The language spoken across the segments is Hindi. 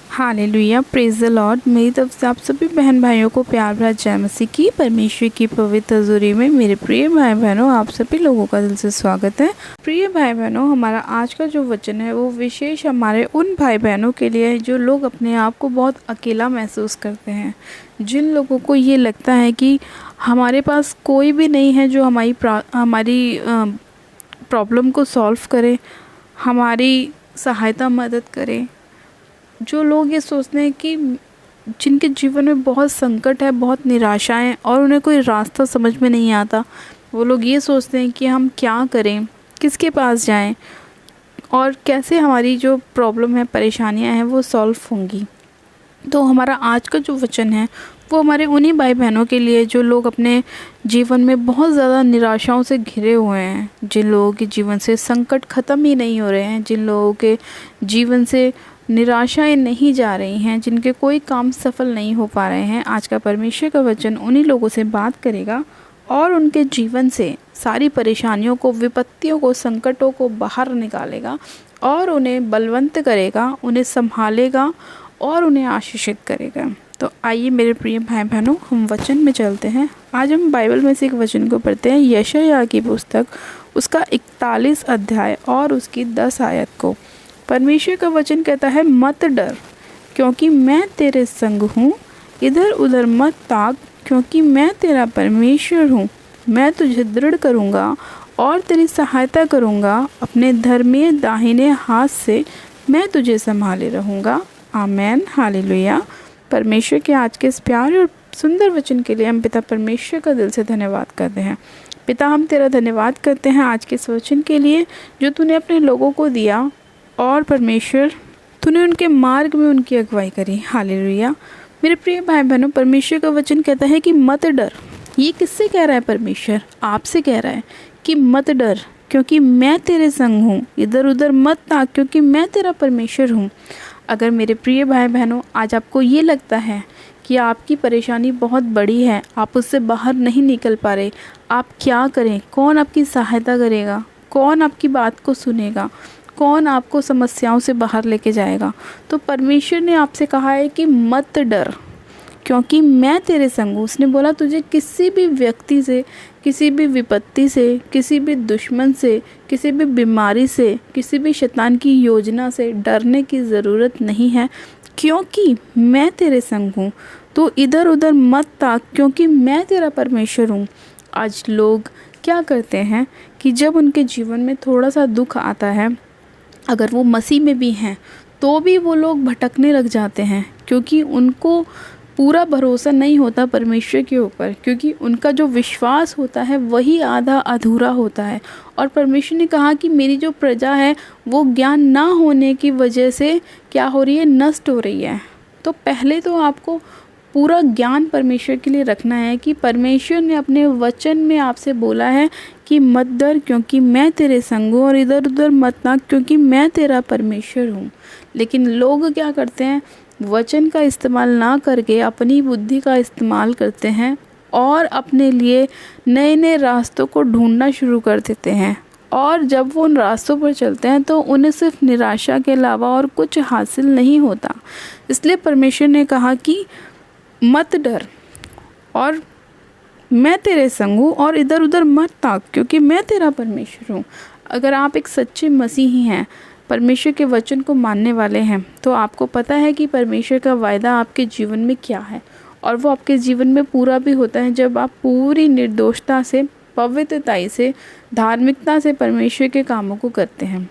Hallelujah, praise the Lord. मेरी तरफ से आप सभी बहन भाइयों को प्यार भरा जय मसीह की। परमेश्वर की पवित्र हजूरी में मेरे प्रिय भाई बहनों, आप सभी लोगों का दिल से स्वागत है। प्रिय भाई बहनों, हमारा आज का जो वचन है वो विशेष हमारे उन भाई बहनों के लिए है जो लोग अपने आप को बहुत अकेला महसूस करते हैं। जिन लोगों को ये लगता है कि हमारे पास कोई भी नहीं है जो हमारी प्रॉब्लम को सॉल्व करे, हमारी सहायता मदद करे। जो लोग ये सोचते हैं कि जिनके जीवन में बहुत संकट है, बहुत निराशाएं और उन्हें कोई रास्ता समझ में नहीं आता, वो लोग ये सोचते हैं कि हम क्या करें, किसके पास जाएं और कैसे हमारी जो प्रॉब्लम है, परेशानियां हैं वो सॉल्व होंगी। तो हमारा आज का जो वचन है वो हमारे उन्हीं भाई बहनों के लिए जो लोग अपने जीवन में बहुत ज़्यादा निराशाओं से घिरे हुए हैं, जिन लोगों के जीवन से संकट ख़त्म ही नहीं हो रहे हैं, जिन लोगों के जीवन से निराशाएं नहीं जा रही हैं, जिनके कोई काम सफल नहीं हो पा रहे हैं। आज का परमेश्वर का वचन उन्हीं लोगों से बात करेगा और उनके जीवन से सारी परेशानियों को, विपत्तियों को, संकटों को बाहर निकालेगा और उन्हें बलवंत करेगा, उन्हें संभालेगा और उन्हें आशीषित करेगा। तो आइए मेरे प्रिय भाई बहनों, हम वचन में चलते हैं। आज हम बाइबल में से एक वचन को पढ़ते हैं, यशायाह की पुस्तक, उसका 41 अध्याय और उसकी 10 आयत को। परमेश्वर का वचन कहता है, मत डर क्योंकि मैं तेरे संग हूँ, इधर उधर मत ताक क्योंकि मैं तेरा परमेश्वर हूँ। मैं तुझे दृढ़ करूँगा और तेरी सहायता करूँगा, अपने धर्मी दाहिने हाथ से मैं तुझे संभाले रहूँगा। आमेन, हालेलुया। परमेश्वर के आज के इस प्यारे और सुंदर वचन के लिए हम पिता परमेश्वर का दिल से धन्यवाद करते हैं। पिता, हम तेरा धन्यवाद करते हैं आज के इस वचन के लिए जो तूने अपने लोगों को दिया और परमेश्वर तूने उनके मार्ग में उनकी अगुवाई करी। हालेलुया। मेरे प्रिय भाई बहनों, परमेश्वर का वचन कहता है कि मत डर। ये किससे कह रहा है? परमेश्वर आपसे कह रहा है कि मत डर क्योंकि मैं तेरे संग हूँ, इधर उधर मत ताक क्योंकि मैं तेरा परमेश्वर हूँ। अगर मेरे प्रिय भाई बहनों आज आपको ये लगता है कि आपकी परेशानी बहुत बड़ी है, आप उससे बाहर नहीं निकल पा रहे, आप क्या करें, कौन आपकी सहायता करेगा, कौन आपकी बात को सुनेगा, कौन आपको समस्याओं से बाहर लेके जाएगा, तो परमेश्वर ने आपसे कहा है कि मत डर क्योंकि मैं तेरे संग हूँ। उसने बोला तुझे किसी भी व्यक्ति से, किसी भी विपत्ति से, किसी भी दुश्मन से, किसी भी बीमारी से, किसी भी शैतान की योजना से डरने की ज़रूरत नहीं है क्योंकि मैं तेरे संग हूँ। तो इधर उधर मत ताक क्योंकि मैं तेरा परमेश्वर हूँ। आज लोग क्या करते हैं कि जब उनके जीवन में थोड़ा सा दुख आता है, अगर वो मसीह में भी हैं तो भी वो लोग भटकने लग जाते हैं क्योंकि उनको पूरा भरोसा नहीं होता परमेश्वर के ऊपर, क्योंकि उनका जो विश्वास होता है वही आधा अधूरा होता है। और परमेश्वर ने कहा कि मेरी जो प्रजा है वो ज्ञान ना होने की वजह से क्या हो रही है? नष्ट हो रही है। तो पहले तो आपको पूरा ज्ञान परमेश्वर के लिए रखना है कि परमेश्वर ने अपने वचन में आपसे बोला है कि मत डर क्योंकि मैं तेरे संग हूँ और इधर उधर मत ताक क्योंकि मैं तेरा परमेश्वर हूँ। लेकिन लोग क्या करते हैं? वचन का इस्तेमाल ना करके अपनी बुद्धि का इस्तेमाल करते हैं और अपने लिए नए नए रास्तों को ढूंढना शुरू कर देते हैं। और जब वो उन रास्तों पर चलते हैं तो उन्हें सिर्फ निराशा के अलावा और कुछ हासिल नहीं होता। इसलिए परमेश्वर ने कहा कि मत डर और मैं तेरे संग हूँ और इधर उधर मत ताक क्योंकि मैं तेरा परमेश्वर हूँ। अगर आप एक सच्चे मसीही हैं, परमेश्वर के वचन को मानने वाले हैं, तो आपको पता है कि परमेश्वर का वायदा आपके जीवन में क्या है और वो आपके जीवन में पूरा भी होता है जब आप पूरी निर्दोषता से, पवित्रता से, धार्मिकता से परमेश्वर के कामों को करते हैं।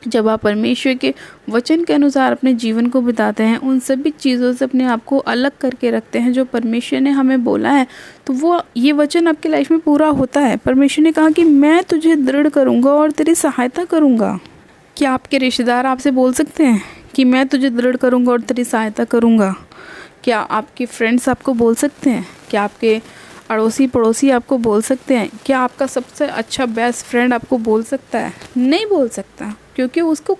जब आप परमेश्वर के वचन के अनुसार अपने जीवन को बिताते हैं, उन सभी चीज़ों से अपने आप को अलग करके रखते हैं जो परमेश्वर ने हमें बोला है, तो वो ये वचन आपकी लाइफ में पूरा होता है। परमेश्वर ने कहा कि मैं तुझे दृढ़ करूँगा और तेरी सहायता करूँगा। क्या आपके रिश्तेदार आपसे बोल सकते हैं कि मैं तुझे दृढ़ करूँगा और तेरी सहायता करूँगा? क्या आपके फ्रेंड्स आपको बोल सकते हैं? क्या आपके अड़ोसी पड़ोसी आपको बोल सकते हैं? क्या आपका सबसे अच्छा बेस्ट फ्रेंड आपको बोल सकता है? नहीं बोल सकता, क्योंकि उसको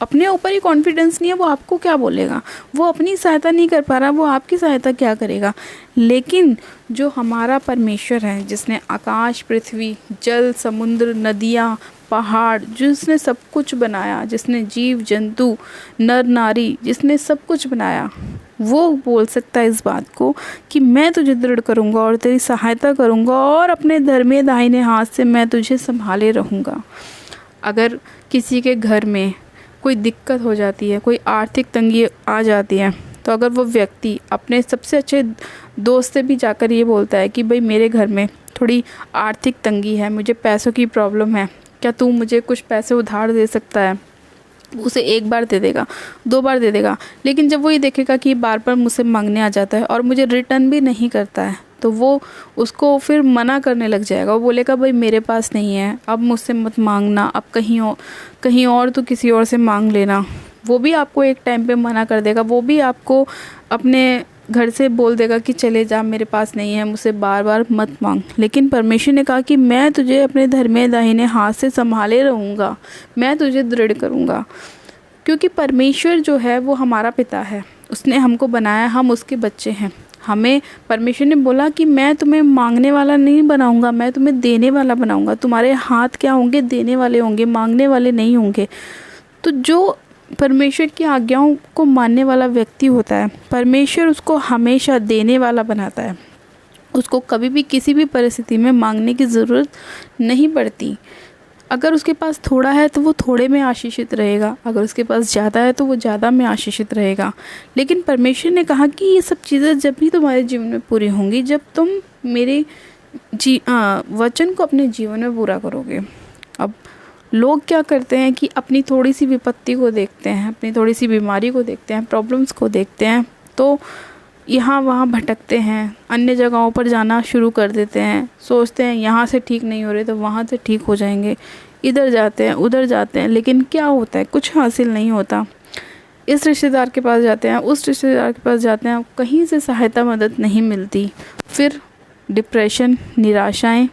अपने ऊपर ही कॉन्फिडेंस नहीं है। वो आपको क्या बोलेगा? वो अपनी सहायता नहीं कर पा रहा, वो आपकी सहायता क्या करेगा? लेकिन जो हमारा परमेश्वर है, जिसने आकाश, पृथ्वी, जल, समुद्र, नदियाँ, पहाड़, जिसने सब कुछ बनाया, जिसने जीव जंतु नर नारी, जिसने सब कुछ बनाया, वो बोल सकता है इस बात को कि मैं तुझे दृढ़ करूँगा और तेरी सहायता करूँगा और अपने धर्मी दाहिने हाथ से मैं तुझे संभाले रहूँगा। अगर किसी के घर में कोई दिक्कत हो जाती है, कोई आर्थिक तंगी आ जाती है, तो अगर वो व्यक्ति अपने सबसे अच्छे दोस्त से भी जाकर ये बोलता है कि भाई मेरे घर में थोड़ी आर्थिक तंगी है, मुझे पैसों की प्रॉब्लम है, क्या तू मुझे कुछ पैसे उधार दे सकता है, उसे एक बार दे देगा, 2 बार दे देगा। लेकिन जब वो ये देखेगा कि बार बार मुझसे मांगने आ जाता है और मुझे रिटर्न भी नहीं करता है, तो वो उसको फिर मना करने लग जाएगा। वो बोलेगा भाई मेरे पास नहीं है, अब मुझसे मत मांगना, अब कहीं और तो किसी और से मांग लेना। वो भी आपको एक टाइम पे मना कर देगा, वो भी आपको अपने घर से बोल देगा कि चले जा, मेरे पास नहीं है, मुझसे बार बार मत मांग। लेकिन परमेश्वर ने कहा कि मैं तुझे अपने धर्मी दाहिने हाथ से संभाले रहूँगा, मैं तुझे दृढ़ करूँगा। क्योंकि परमेश्वर जो है वो हमारा पिता है, उसने हमको बनाया, हम उसके बच्चे हैं। हमें परमेश्वर ने बोला कि मैं तुम्हें मांगने वाला नहीं बनाऊंगा, मैं तुम्हें देने वाला बनाऊंगा। तुम्हारे हाथ क्या होंगे? देने वाले होंगे, मांगने वाले नहीं होंगे। तो जो परमेश्वर की आज्ञाओं को मानने वाला व्यक्ति होता है, परमेश्वर उसको हमेशा देने वाला बनाता है। उसको कभी भी किसी भी परिस्थिति में मांगने की ज़रूरत नहीं पड़ती। अगर उसके पास थोड़ा है तो वो थोड़े में आशीषित रहेगा, अगर उसके पास ज़्यादा है तो वो ज़्यादा में आशीषित रहेगा। लेकिन परमेश्वर ने कहा कि ये सब चीज़ें जब भी तुम्हारे जीवन में पूरी होंगी, जब तुम मेरे वचन को अपने जीवन में पूरा करोगे। अब लोग क्या करते हैं कि अपनी थोड़ी सी विपत्ति को देखते हैं, अपनी थोड़ी सी बीमारी को देखते हैं, प्रॉब्लम्स को देखते हैं, तो यहाँ वहाँ भटकते हैं, अन्य जगहों पर जाना शुरू कर देते हैं। सोचते हैं यहाँ से ठीक नहीं हो रहे तो वहाँ से ठीक हो जाएंगे, इधर जाते हैं उधर जाते हैं, लेकिन क्या होता है? कुछ हासिल नहीं होता। इस रिश्तेदार के पास जाते हैं, उस रिश्तेदार के पास जाते हैं, कहीं से सहायता मदद नहीं मिलती। फिर डिप्रेशन, निराशाएं,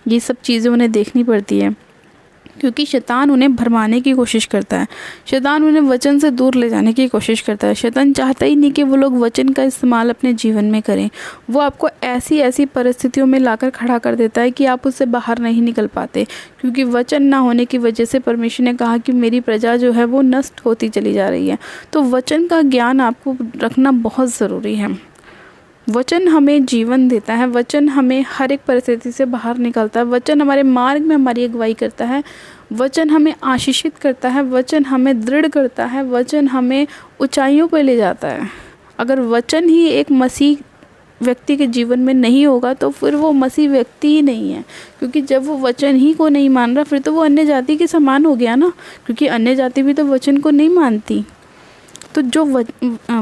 ये सब चीज़ें उन्हें देखनी पड़ती है, क्योंकि शैतान उन्हें भरमाने की कोशिश करता है। शैतान उन्हें वचन से दूर ले जाने की कोशिश करता है। शैतान चाहता ही नहीं कि वो लोग वचन का इस्तेमाल अपने जीवन में करें। वो आपको ऐसी ऐसी परिस्थितियों में लाकर खड़ा कर देता है कि आप उससे बाहर नहीं निकल पाते, क्योंकि वचन ना होने की वजह से परमेश्वर ने कहा कि मेरी प्रजा जो है वो नष्ट होती चली जा रही है। तो वचन का ज्ञान आपको रखना बहुत ज़रूरी है। वचन हमें जीवन देता है, वचन हमें हर एक परिस्थिति से बाहर निकलता है, वचन हमारे मार्ग में हमारी अगुवाई करता है, वचन हमें आशीषित करता है, वचन हमें दृढ़ करता है, वचन हमें ऊंचाइयों पर ले जाता है। अगर वचन ही एक मसीह व्यक्ति के जीवन में नहीं होगा तो फिर वो मसीह व्यक्ति ही नहीं है, क्योंकि जब वो वचन ही को नहीं मान रहा फिर तो वो अन्य जाति के समान हो गया ना, क्योंकि अन्य जाति भी तो वचन को नहीं मानती। तो जो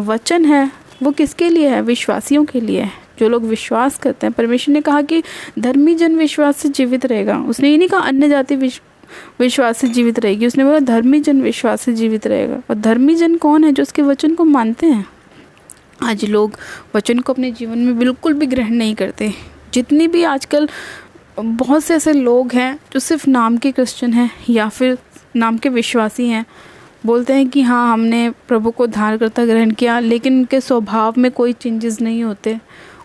वचन है वो किसके लिए है? विश्वासियों के लिए है, जो लोग विश्वास करते हैं। परमेश्वर ने कहा कि धर्मी जन विश्वास से जीवित रहेगा। उसने ये नहीं कहा अन्य जाति विश्वास से जीवित रहेगी, उसने बोला धर्मी जन विश्वास से जीवित रहेगा। और धर्मी जन कौन है? जो उसके वचन को मानते हैं। आज लोग वचन को अपने जीवन में बिल्कुल भी ग्रहण नहीं करते। जितनी भी आजकल बहुत से ऐसे लोग हैं जो सिर्फ नाम के क्रिश्चियन हैं या फिर नाम के विश्वासी हैं, बोलते हैं कि हाँ हमने प्रभु को धारणकर्ता ग्रहण किया, लेकिन उनके स्वभाव में कोई चेंजेस नहीं होते,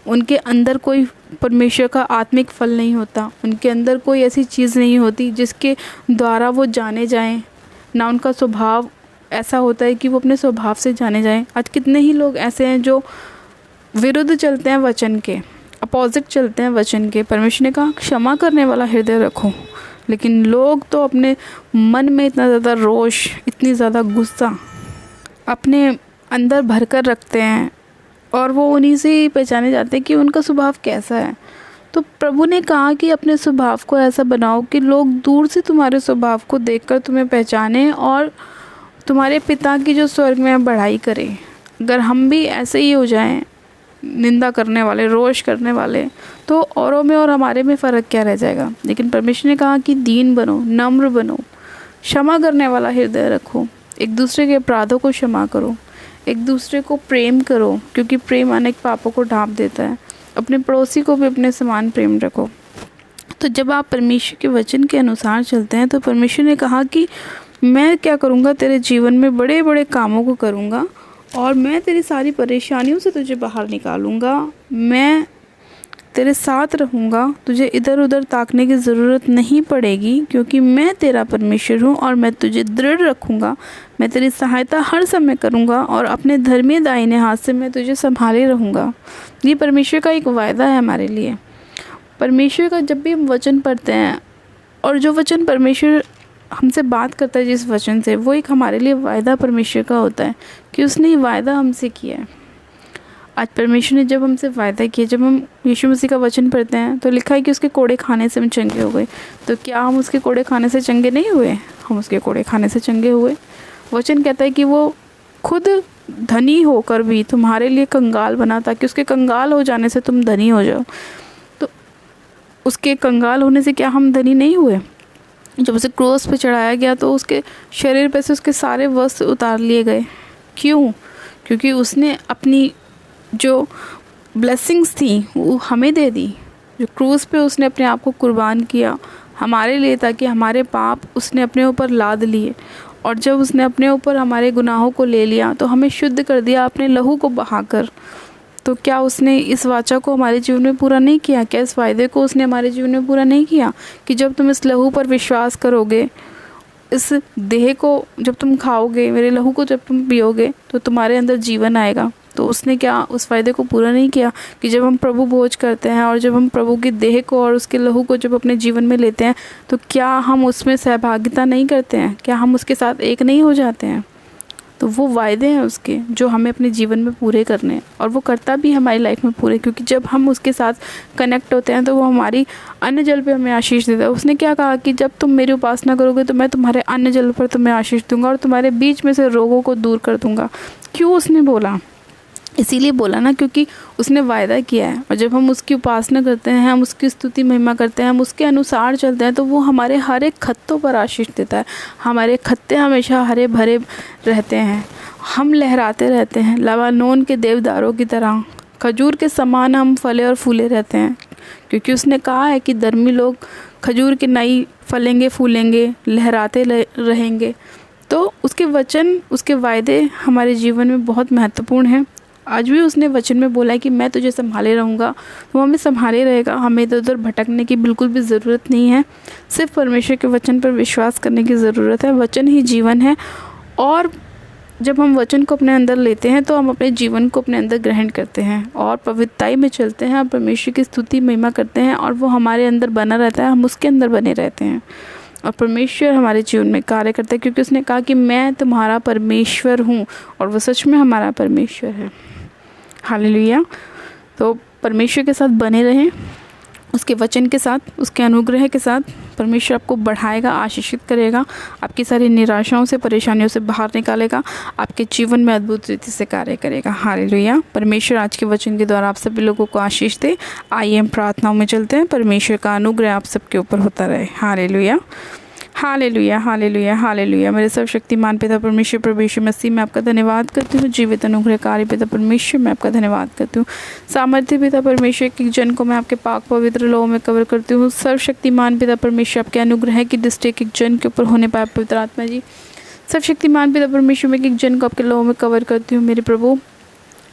उनके अंदर कोई परमेश्वर का आत्मिक फल नहीं होता, उनके अंदर कोई ऐसी चीज़ नहीं होती जिसके द्वारा वो जाने जाएं, ना उनका स्वभाव ऐसा होता है कि वो अपने स्वभाव से जाने जाएं। आज कितने ही लोग ऐसे हैं जो विरुद्ध चलते हैं वचन के, अपोजिट चलते हैं वचन के। परमेश्वर ने कहा क्षमा करने वाला हृदय रखो, लेकिन लोग तो अपने मन में इतना ज़्यादा रोष, इतनी ज़्यादा गुस्सा अपने अंदर भर कर रखते हैं और वो उन्हीं से ही पहचाने जाते हैं कि उनका स्वभाव कैसा है। तो प्रभु ने कहा कि अपने स्वभाव को ऐसा बनाओ कि लोग दूर से तुम्हारे स्वभाव को देखकर तुम्हें पहचाने और तुम्हारे पिता की जो स्वर्ग में बढ़ाई करें। अगर हम भी ऐसे ही हो जाएं, निंदा करने वाले, रोष करने वाले, तो औरों में और हमारे में फ़र्क क्या रह जाएगा। लेकिन परमेश्वर ने कहा कि दीन बनो, नम्र बनो, क्षमा करने वाला हृदय रखो, एक दूसरे के अपराधों को क्षमा करो, एक दूसरे को प्रेम करो, क्योंकि प्रेम अनेक पापों को ढांप देता है। अपने पड़ोसी को भी अपने समान प्रेम रखो। तो जब आप परमेश्वर के वचन के अनुसार चलते हैं तो परमेश्वर ने कहा कि मैं क्या करूँगा, तेरे जीवन में बड़े बड़े कामों को करूँगा और मैं तेरी सारी परेशानियों से तुझे बाहर निकालूँगा। मैं तेरे साथ रहूँगा, तुझे इधर उधर ताकने की ज़रूरत नहीं पड़ेगी, क्योंकि मैं तेरा परमेश्वर हूँ और मैं तुझे दृढ़ रखूँगा। मैं तेरी सहायता हर समय करूँगा और अपने धर्मी दाहिने हाथ से मैं तुझे संभाले रहूँगा। ये परमेश्वर का एक वायदा है हमारे लिए। परमेश्वर का जब भी हम वचन पढ़ते हैं, और जो वचन परमेश्वर हमसे बात करता है जिस वचन से, वो एक हमारे लिए वायदा परमेश्वर का होता है कि उसने ये वायदा हमसे किया है। आज परमेश्वर ने जब हमसे वायदा किया, जब हम यीशु मसीह का वचन पढ़ते हैं तो लिखा है कि उसके कोड़े खाने से हम चंगे हो गए। तो क्या हम उसके कोड़े खाने से चंगे नहीं हुए? हम उसके कोड़े खाने से चंगे हुए। वचन कहता है कि वो खुद धनी होकर भी तुम्हारे लिए कंगाल बना, ताकि उसके कंगाल हो जाने से तुम धनी हो जाओ। तो उसके कंगाल होने से क्या हम धनी नहीं हुए? जब उसे क्रूस पे चढ़ाया गया तो उसके शरीर पे से उसके सारे वस्त्र उतार लिए गए। क्यों? क्योंकि उसने अपनी जो ब्लेसिंग्स थी वो हमें दे दी। जो क्रूस पे उसने अपने आप को कुर्बान किया हमारे लिए, ताकि हमारे पाप उसने अपने ऊपर लाद लिए। और जब उसने अपने ऊपर हमारे गुनाहों को ले लिया तो हमें शुद्ध कर दिया अपने लहू को बहाकर। तो क्या उसने इस वाचा को हमारे जीवन में पूरा नहीं किया? क्या इस वायदे को उसने हमारे जीवन में पूरा नहीं किया कि जब तुम इस लहू पर विश्वास करोगे, इस देह को जब तुम खाओगे, मेरे लहू को जब तुम पियोगे, तो तुम्हारे अंदर जीवन आएगा? तो उसने क्या उस वायदे को पूरा नहीं किया कि जब हम प्रभु भोज करते हैं और जब हम प्रभु की देह को और उसके लहू को जब अपने जीवन में लेते हैं, तो क्या हम उसमें सहभागिता नहीं करते हैं? क्या हम उसके साथ एक नहीं हो जाते हैं? तो वो वायदे हैं उसके जो हमें अपने जीवन में पूरे करने हैं, और वो करता भी हमारी लाइफ में पूरे, क्योंकि जब हम उसके साथ कनेक्ट होते हैं तो वो हमारी अन्न जल पे हमें आशीष देता है। उसने क्या कहा कि जब तुम मेरी उपासना करोगे तो मैं तुम्हारे अन्न जल पर तुम्हें आशीष दूंगा और तुम्हारे बीच में से रोगों को दूर कर दूंगा। क्यों उसने बोला? इसीलिए बोला ना, क्योंकि उसने वायदा किया है। और जब हम उसकी उपासना करते हैं, हम उसकी स्तुति महिमा करते हैं, हम उसके अनुसार चलते हैं, तो वो हमारे हर एक खत्तों पर आशीष देता है। हमारे खत्ते हमेशा हरे भरे रहते हैं, हम लहराते रहते हैं लबानोन के देवदारों की तरह। खजूर के समान हम फले और फूले रहते हैं, क्योंकि उसने कहा है कि धर्मी लोग खजूर के नई फलेंगे, फूलेंगे, लहराते रहेंगे। तो उसके वचन, उसके वायदे हमारे जीवन में बहुत महत्वपूर्ण हैं। आज भी उसने वचन में बोला है कि मैं तुझे संभाले रहूँगा, तो वो हमें संभाले रहेगा। हमें इधर उधर भटकने की बिल्कुल भी ज़रूरत नहीं है। सिर्फ परमेश्वर के वचन पर विश्वास करने की ज़रूरत है। वचन ही जीवन है, और जब हम वचन को अपने अंदर लेते हैं तो हम अपने जीवन को अपने अंदर ग्रहण करते हैं और पवित्रताई में चलते हैं और परमेश्वर की स्तुति महिमा करते हैं, और वो हमारे अंदर बना रहता है, हम उसके अंदर बने रहते हैं, और परमेश्वर हमारे जीवन में कार्य करता है। क्योंकि उसने कहा कि मैं तुम्हारा परमेश्वर हूँ, और वो सच में हमारा परमेश्वर है। हालेलुया। तो परमेश्वर के साथ बने रहें, उसके वचन के साथ, उसके अनुग्रह के साथ। परमेश्वर आपको बढ़ाएगा, आशीषित करेगा, आपकी सारी निराशाओं से, परेशानियों से बाहर निकालेगा, आपके जीवन में अद्भुत रीति से कार्य करेगा। हालेलुया। परमेश्वर आज के वचन के द्वारा आप सभी लोगों को आशीष दे। आइए हम प्रार्थनाओं में चलते हैं। परमेश्वर का अनुग्रह आप सबके ऊपर होता रहे। Hallelujah, hallelujah, hallelujah, hallelujah. मेरे सर्वशक्तिमान पिता परमेश्वर प्रभु यीशु मसीह में आपका धन्यवाद करती हूँ। जीवित अनुग्रहकारी पिता परमेश्वर मैं आपका धन्यवाद करती हूँ। सामर्थ्य पिता परमेश्वर के जन को मैं आपके पाक पवित्र लोगों में कवर करती हूँ। सर्वशक्तिमान पिता परमेश्वर आपके अनुग्रह की दृष्टि एक जन के ऊपर होने पाए पवित्र आत्मा जी। सर्वशक्तिमान पिता परमेश्वर में एक जन को आपके लोगों में कवर करती हूँ। मेरे प्रभु,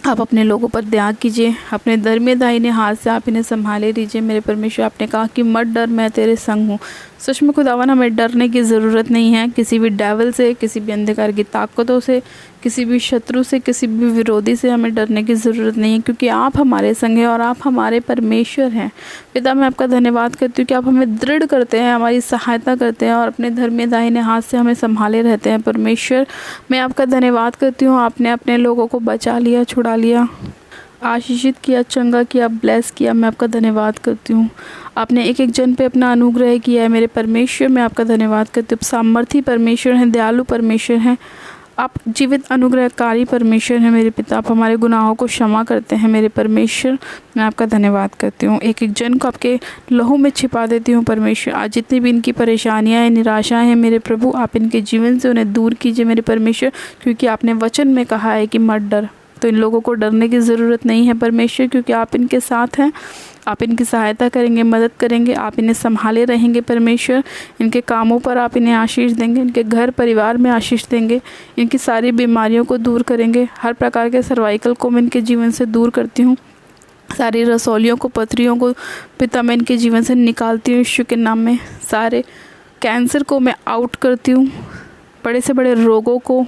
आप अपने लोगों पर दया कीजिए, अपने धर्मी दाहिने हाथ से आप इन्हें संभाले लीजिए। मेरे परमेश्वर, आपने कहा कि मत डर, मैं तेरे संग हूँ। सच में खुदावन, हमें डरने की ज़रूरत नहीं है किसी भी डेविल से, किसी भी अंधकार की ताकतों से, किसी भी शत्रु से, किसी भी विरोधी से हमें डरने की ज़रूरत नहीं है, क्योंकि आप हमारे संग हैं और आप हमारे परमेश्वर हैं। पिता, मैं आपका धन्यवाद करती हूँ कि आप हमें दृढ़ करते हैं, हमारी सहायता करते हैं और अपने धर्मी दाहिने हाथ से हमें संभाले रहते हैं। परमेश्वर, मैं आपका धन्यवाद करती हूँ, आपने अपने लोगों को बचा लिया, छुड़ा लिया, आशीषित किया, चंगा किया, ब्लेस किया। मैं आपका धन्यवाद करती हूँ। आपने एक एक जन पे अपना अनुग्रह किया है। मेरे परमेश्वर, मैं आपका धन्यवाद करती हूँ। सामर्थी परमेश्वर हैं, दयालु परमेश्वर हैं, आप जीवित अनुग्रहकारी परमेश्वर हैं। मेरे पिता, आप हमारे गुनाहों को क्षमा करते हैं। मेरे परमेश्वर, मैं आपका धन्यवाद करती हूँ। एक एक जन को आपके लहू में छिपा देती हूँ। परमेश्वर, आज जितनी भी इनकी परेशानियाँ हैं, निराशाएँ हैं, मेरे प्रभु, आप इनके जीवन से उन्हें दूर कीजिए मेरे परमेश्वर, क्योंकि आपने वचन में कहा है कि मत डर। तो इन लोगों को डरने की ज़रूरत नहीं है परमेश्वर, क्योंकि आप इनके साथ हैं, आप इनकी सहायता करेंगे, मदद करेंगे, आप इन्हें संभाले रहेंगे परमेश्वर। इनके कामों पर आप इन्हें आशीष देंगे, इनके घर परिवार में आशीष देंगे, इनकी सारी बीमारियों को दूर करेंगे। हर प्रकार के सर्वाइकल को मैं इनके जीवन से दूर करती हूँ। सारी रसौलियों को, पथरियों को पिता मैं इनके जीवन से निकालती हूँ यीशु के नाम में। सारे कैंसर को मैं आउट करती हूँ। बड़े से बड़े रोगों को,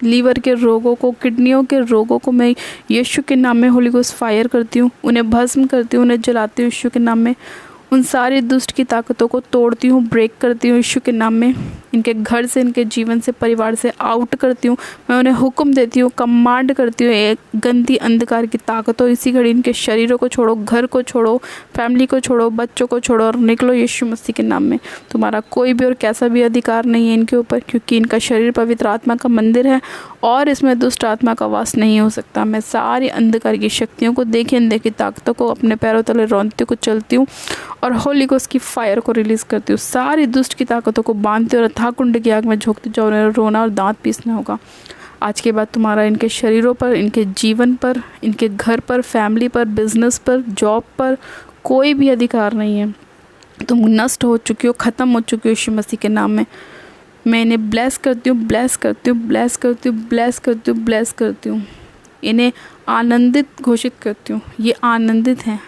लीवर के रोगों को, किडनियों के रोगों को मैं यीशु के नाम में होली गोस्ट फायर करती हूँ। उन्हें भस्म करती हूँ, उन्हें जलाती हूँ यीशु के नाम में। उन सारी दुष्ट की ताकतों को तोड़ती हूँ, ब्रेक करती हूँ यीशु के नाम में। इनके घर से, इनके जीवन से, परिवार से आउट करती हूँ। मैं उन्हें हुक्म देती हूँ, कमांड करती हूँ, एक गंदी अंधकार की ताकतों इसी घड़ी इनके शरीरों को छोड़ो, घर को छोड़ो, फैमिली को छोड़ो, बच्चों को छोड़ो और निकलो यीशु मसीह के नाम में। तुम्हारा कोई भी और कैसा भी अधिकार नहीं है इनके ऊपर, क्योंकि इनका शरीर पवित्र आत्मा का मंदिर है और इसमें दुष्ट आत्मा का वास नहीं हो सकता। मैं सारी अंधकार की शक्तियों को, देखी अनदेखी ताकतों को अपने पैरों तले रौंदती को चलती हूँ और होली गोस्ट की फायर को रिलीज़ करती हूँ। सारी दुष्ट की ताकतों को बांधती हूँ और अथाह कुंड की आग में झोंकती जाओ। रोना और दांत पीसना होगा। आज के बाद तुम्हारा इनके शरीरों पर, इनके जीवन पर, इनके घर पर, फैमिली पर, बिजनेस पर, जॉब पर कोई भी अधिकार नहीं है। तुम नष्ट हो चुकी हो, ख़त्म हो चुकी हो यीशु मसीह के नाम में। मैं इन्हें ब्लेस करती हूँ, ब्लेस करती हूँ, ब्लेस करती हूँ, ब्लेस करती हूँ, ब्लेस करती हूँ। इन्हें आनंदित घोषित करती हूँ। ये आनंदित हैं।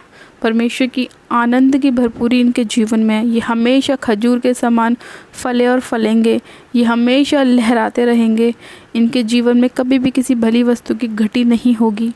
परमेश्वर की आनंद की भरपूरी इनके जीवन में है। ये हमेशा खजूर के समान फले और फलेंगे। ये हमेशा लहराते रहेंगे। इनके जीवन में कभी भी किसी भली वस्तु की घटी नहीं होगी।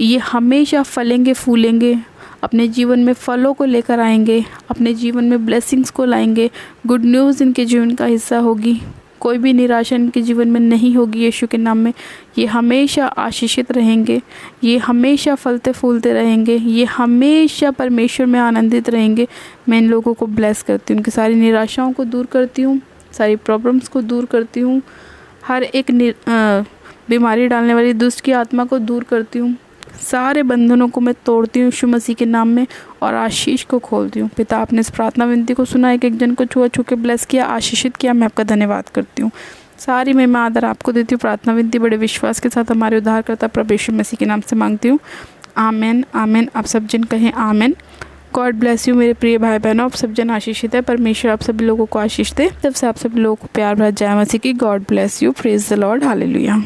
ये हमेशा फलेंगे, फूलेंगे, अपने जीवन में फलों को लेकर आएंगे, अपने जीवन में ब्लेसिंग्स को लाएंगे। गुड न्यूज़ इनके जीवन का हिस्सा होगी। कोई भी निराशा इनके जीवन में नहीं होगी यीशु के नाम में। ये हमेशा आशीषित रहेंगे। ये हमेशा फलते फूलते रहेंगे। ये हमेशा परमेश्वर में आनंदित रहेंगे। मैं इन लोगों को ब्लेस करती हूँ। उनकी सारी निराशाओं को दूर करती हूँ, सारी प्रॉब्लम्स को दूर करती हूँ, हर एक बीमारी डालने वाली दुष्ट की आत्मा को दूर करती हूँ। सारे बंधनों को मैं तोड़ती हूँ यीशु मसीह के नाम में और आशीष को खोलती हूँ। पिता, आपने इस प्रार्थना विनती को सुना, एक जन को छुआ छू के ब्लेस किया, आशीषित किया। मैं आपका धन्यवाद करती हूँ। सारी महिमा आदर आपको देती हूँ। प्रार्थना विनती बड़े विश्वास के साथ हमारे उद्धारकर्ता प्रभु यीशु मसीह के नाम से मांगती हूँ। आमेन, आमेन। आप सब जन कहें आमेन। गॉड ब्लेस यू मेरे प्रिय भाई बहनों। आप सब जन आशीषित है। परमेश्वर आप सभी लोगों को आशीष दे। तब से आप सभी लोगों को प्यार भरा जय मसीह की। God bless you. Praise the Lord. Hallelujah.